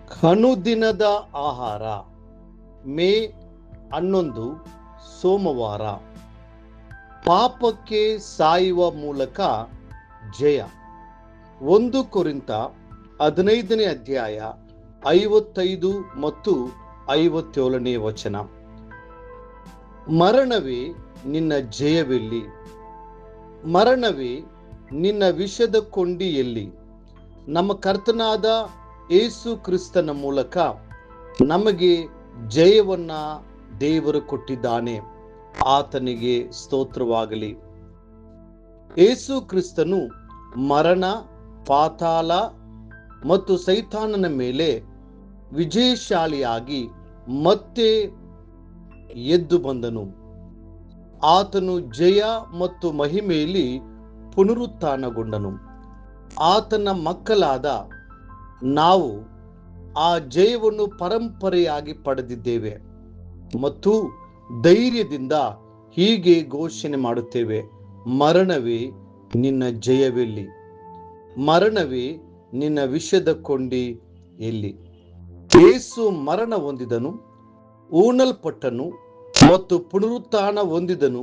ಅನುದಿನದ ಆಹಾರ ಮೇ 11 ಸೋಮವಾರ. ಪಾಪಕ್ಕೆ ಸಾಯುವ ಮೂಲಕ ಜಯ. 1 ಕೊರಿಂಥ 15ನೇ ಅಧ್ಯಾಯ 55 ಮತ್ತು 57ನೇ ವಚನ. ಮರಣವೇ ನಿನ್ನ ಜಯವೆಲ್ಲಿ? ಮರಣವೇ ನಿನ್ನ ವಿಷದ ಕೊಂಡಿ ಎಲ್ಲಿ? ನಮ್ಮ ಕರ್ತನಾದ ಯೇಸು ಕ್ರಿಸ್ತನ ಮೂಲಕ ನಮಗೆ ಜಯವನ್ನ ದೇವರು ಕೊಟ್ಟಿದ್ದಾನೆ. ಆತನಿಗೆ ಸ್ತೋತ್ರವಾಗಲಿ. ಯೇಸು ಕ್ರಿಸ್ತನು ಮರಣ, ಪಾತಾಳ ಮತ್ತು ಸೈತಾನನ ಮೇಲೆ ವಿಜಯಶಾಲಿಯಾಗಿ ಮತ್ತೆ ಎದ್ದು ಬಂದನು. ಆತನು ಜಯ ಮತ್ತು ಮಹಿಮೆಯಲ್ಲಿ ಪುನರುತ್ಥಾನಗೊಂಡನು. ಆತನ ಮಕ್ಕಳಾದ ನಾವು ಆ ಜಯವನ್ನು ಪರಂಪರೆಯಾಗಿ ಪಡೆದಿದ್ದೇವೆ ಮತ್ತು ಧೈರ್ಯದಿಂದ ಹೀಗೆ ಘೋಷಣೆ ಮಾಡುತ್ತೇವೆ: ಮರಣವೇ ನಿನ್ನ ಜಯವೆಲ್ಲಿ? ಮರಣವೇ ನಿನ್ನ ವಿಷದ ಕೊಂಡಿ ಎಲ್ಲಿ? ಯೇಸು ಮರಣ ಹೊಂದಿದನು, ಹೂಣಲ್ಪಟ್ಟನು ಮತ್ತು ಪುನರುತ್ಥಾನ ಹೊಂದಿದನು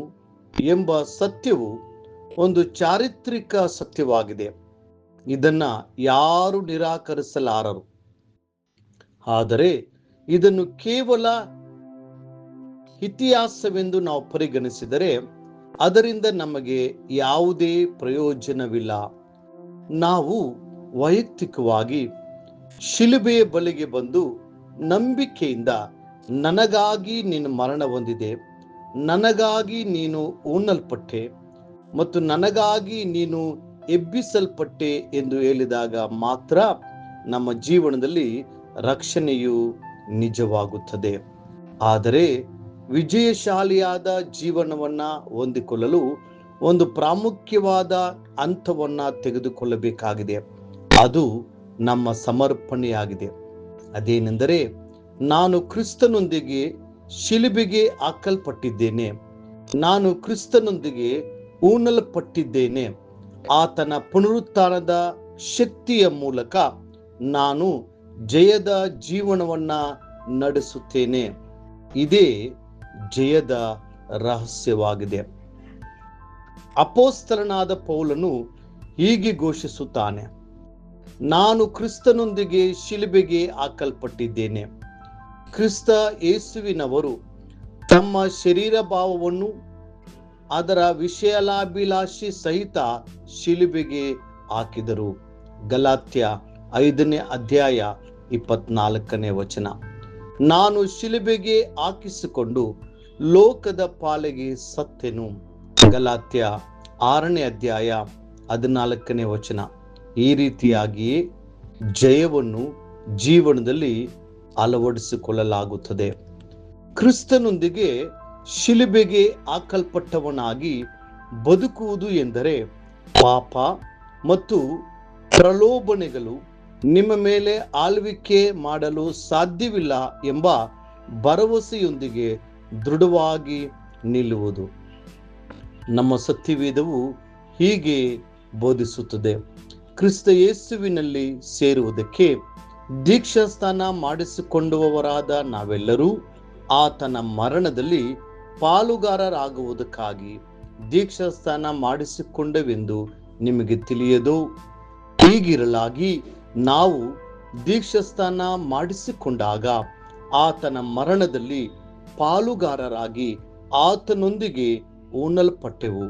ಎಂಬ ಸತ್ಯವು ಒಂದು ಚಾರಿತ್ರಿಕ ಸತ್ಯವಾಗಿದೆ. ಇದನ್ನ ಯಾರು ನಿರಾಕರಿಸಲಾರರು. ಆದರೆ ಇದನ್ನು ಕೇವಲ ಇತಿಹಾಸವೆಂದು ನಾವು ಪರಿಗಣಿಸಿದರೆ ಅದರಿಂದ ನಮಗೆ ಯಾವುದೇ ಪ್ರಯೋಜನವಿಲ್ಲ. ನಾವು ವೈಯಕ್ತಿಕವಾಗಿ ಶಿಲುಬೆಯ ಬಳಿಗೆ ಬಂದು ನಂಬಿಕೆಯಿಂದ, ನನಗಾಗಿ ನೀನು ಮರಣ ಹೊಂದಿದೆ, ನನಗಾಗಿ ನೀನು ಹೂಣಲ್ಪಟ್ಟೆ ಮತ್ತು ನನಗಾಗಿ ನೀನು ಎಬ್ಬಿಸಲ್ಪಟ್ಟೆ ಎಂದು ಹೇಳಿದಾಗ ಮಾತ್ರ ನಮ್ಮ ಜೀವನದಲ್ಲಿ ರಕ್ಷಣೆಯು ನಿಜವಾಗುತ್ತದೆ. ಆದರೆ ವಿಜಯಶಾಲಿಯಾದ ಜೀವನವನ್ನ ಹೊಂದಿಕೊಳ್ಳಲು ಒಂದು ಪ್ರಾಮುಖ್ಯವಾದ ಹಂತವನ್ನ ತೆಗೆದುಕೊಳ್ಳಬೇಕಾಗಿದೆ. ಅದು ನಮ್ಮ ಸಮರ್ಪಣೆಯಾಗಿದೆ. ಅದೇನೆಂದರೆ, ನಾನು ಕ್ರಿಸ್ತನೊಂದಿಗೆ ಶಿಲುಬೆಗೆ ಹಾಕಲ್ಪಟ್ಟಿದ್ದೇನೆ, ನಾನು ಕ್ರಿಸ್ತನೊಂದಿಗೆ ಹೂಣಲ್ಪಟ್ಟಿದ್ದೇನೆ. ಆತನ ಪುನರುತ್ಥಾನದ ಶಕ್ತಿಯ ಮೂಲಕ ನಾನು ಜಯದ ಜೀವನವನ್ನ ನಡೆಸುತ್ತೇನೆ. ಇದೇ ಜಯದ ರಹಸ್ಯವಾಗಿದೆ. ಅಪೊಸ್ತಲನಾದ ಪೌಲನು ಹೀಗೆ ಘೋಷಿಸುತ್ತಾನೆ: ನಾನು ಕ್ರಿಸ್ತನೊಂದಿಗೆ ಶಿಲುಬೆಗೆ ಹಾಕಲ್ಪಟ್ಟಿದ್ದೇನೆ. ಕ್ರಿಸ್ತ ಯೇಸುವಿನವರು ತಮ್ಮ ಶರೀರ ಭಾವವನ್ನು ಅದರ ವಿಷಯಾಭಿಲಾಷಿ ಸಹಿತ ಶಿಲುಬೆಗೆ ಹಾಕಿದರು. ಗಲಾತ್ಯ 5ನೇ ಅಧ್ಯಾಯ 24ನೇ ವಚನ. ನಾನು ಶಿಲುಬೆಗೆ ಹಾಕಿಸಿಕೊಂಡು ಲೋಕದ ಪಾಲಿಗೆ ಸತ್ತೆನು. ಗಲಾತ್ಯ 6ನೇ ಅಧ್ಯಾಯ 14ನೇ ವಚನ. ಈ ರೀತಿಯಾಗಿಯೇ ಜಯವನ್ನು ಜೀವನದಲ್ಲಿ ಅಳವಡಿಸಿಕೊಳ್ಳಲಾಗುತ್ತದೆ. ಕ್ರಿಸ್ತನೊಂದಿಗೆ ಶಿಲುಬೆಗೆ ಹಾಕಲ್ಪಟ್ಟವನಾಗಿ ಬದುಕುವುದು ಎಂದರೆ ಪಾಪ ಮತ್ತು ಪ್ರಲೋಭನೆಗಳು ನಿಮ್ಮ ಮೇಲೆ ಆಳ್ವಿಕೆ ಮಾಡಲು ಸಾಧ್ಯವಿಲ್ಲ ಎಂಬ ಭರವಸೆಯೊಂದಿಗೆ ದೃಢವಾಗಿ ನಿಲ್ಲುವುದು. ನಮ್ಮ ಸತ್ಯವೇದವು ಹೀಗೆ ಬೋಧಿಸುತ್ತದೆ: ಕ್ರಿಸ್ತ ಯೇಸುವಿನಲ್ಲಿ ಸೇರುವುದಕ್ಕೆ ದೀಕ್ಷಾಸ್ನಾನ ಮಾಡಿಸಿಕೊಂಡವರಾದ ನಾವೆಲ್ಲರೂ ಆತನ ಮರಣದಲ್ಲಿ ಪಾಲುಗಾರರಾಗುವುದಕ್ಕಾಗಿ ದೀಕ್ಷಾಸ್ನಾನ ಮಾಡಿಸಿಕೊಂಡವೆಂದು ನಿಮಗೆ ತಿಳಿಯದೋ? ಹೀಗಿರಲಾಗಿ ನಾವು ದೀಕ್ಷಾಸ್ನಾನ ಮಾಡಿಸಿಕೊಂಡಾಗ ಆತನ ಮರಣದಲ್ಲಿ ಪಾಲುಗಾರರಾಗಿ ಆತನೊಂದಿಗೆ ಹೂಣಲ್ಪಟ್ಟೆವು.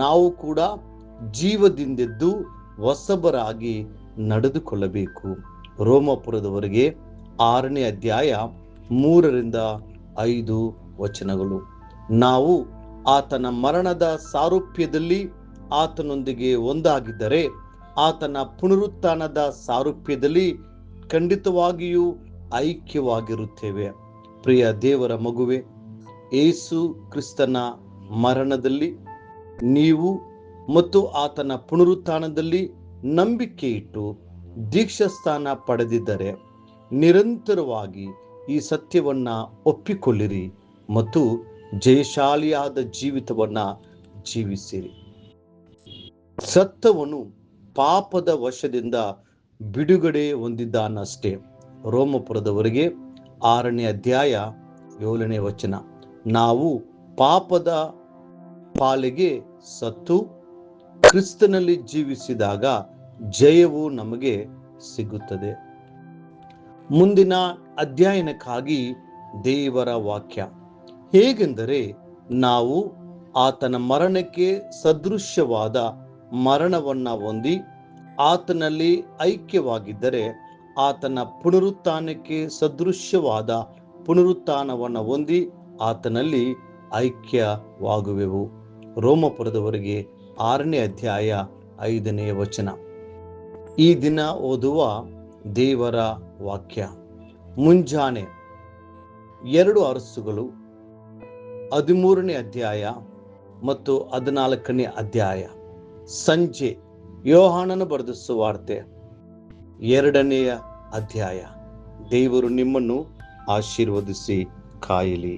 ನಾವು ಕೂಡ ಜೀವದಿಂದೆದ್ದು ಹೊಸಬರಾಗಿ ನಡೆದುಕೊಳ್ಳಬೇಕು. ರೋಮಾಪುರದವರೆಗೆ 6ನೇ ಅಧ್ಯಾಯ 3ರಿಂದ 5 ವಚನಗಳು. ನಾವು ಆತನ ಮರಣದ ಸಾರೂಪ್ಯದಲ್ಲಿ ಆತನೊಂದಿಗೆ ಒಂದಾಗಿದ್ದರೆ ಆತನ ಪುನರುತ್ಥಾನದ ಸಾರೂಪ್ಯದಲ್ಲಿ ಖಂಡಿತವಾಗಿಯೂ ಐಕ್ಯವಾಗಿರುತ್ತೇವೆ. ಪ್ರಿಯ ದೇವರ ಮಗುವೆ, ಯೇಸು ಕ್ರಿಸ್ತನ ಮರಣದಲ್ಲಿ ನೀವು ಮತ್ತು ಆತನ ಪುನರುತ್ಥಾನದಲ್ಲಿ ನಂಬಿಕೆ ಇಟ್ಟು ದೀಕ್ಷಾಸ್ನಾನ ಪಡೆದಿದ್ದರೆ ನಿರಂತರವಾಗಿ ಈ ಸತ್ಯವನ್ನ ಒಪ್ಪಿಕೊಳ್ಳಿರಿ ಮತ್ತು ಜಯಶಾಲಿಯಾದ ಜೀವಿತವನ್ನ ಜೀವಿಸಿರಿ. ಸತ್ತವನು ಪಾಪದ ವಶದಿಂದ ಬಿಡುಗಡೆ ಹೊಂದಿದ್ದಾನಷ್ಟೇ. ರೋಮಪುರದವರಿಗೆ 6ನೇ ಅಧ್ಯಾಯ 7ನೇ ವಚನ. ನಾವು ಪಾಪದ ಪಾಲಿಗೆ ಸತ್ತು ಕ್ರಿಸ್ತನಲ್ಲಿ ಜೀವಿಸಿದಾಗ ಜಯವು ನಮಗೆ ಸಿಗುತ್ತದೆ. ಮುಂದಿನ ಅಧ್ಯಯನಕ್ಕಾಗಿ ದೇವರ ವಾಕ್ಯ. ಹೇಗೆಂದರೆ, ನಾವು ಆತನ ಮರಣಕ್ಕೆ ಸದೃಶ್ಯವಾದ ಮರಣವನ್ನ ಹೊಂದಿ ಆತನಲ್ಲಿ ಐಕ್ಯವಾಗಿದ್ದರೆ ಆತನ ಪುನರುತ್ಥಾನಕ್ಕೆ ಸದೃಶ್ಯವಾದ ಪುನರುತ್ಥಾನವನ್ನು ಹೊಂದಿ ಆತನಲ್ಲಿ ಐಕ್ಯವಾಗುವೆವು. ರೋಮಪುರದವರಿಗೆ 6ನೇ ಅಧ್ಯಾಯ 5ನೇ ವಚನ. ಈ ದಿನ ಓದುವ ದೇವರ ವಾಕ್ಯ. ಮುಂಜಾನೆ 2 ಅರಸುಗಳು 13ನೇ ಅಧ್ಯಾಯ ಮತ್ತು 14ನೇ ಅಧ್ಯಾಯ. ಸಂಜೆ ಯೋಹಾನನು ಬರೆದ ಸುವಾರ್ತೆ 2ನೇ ಅಧ್ಯಾಯ. ದೇವರು ನಿಮ್ಮನ್ನು ಆಶೀರ್ವದಿಸಿ ಕಾಯಲಿ.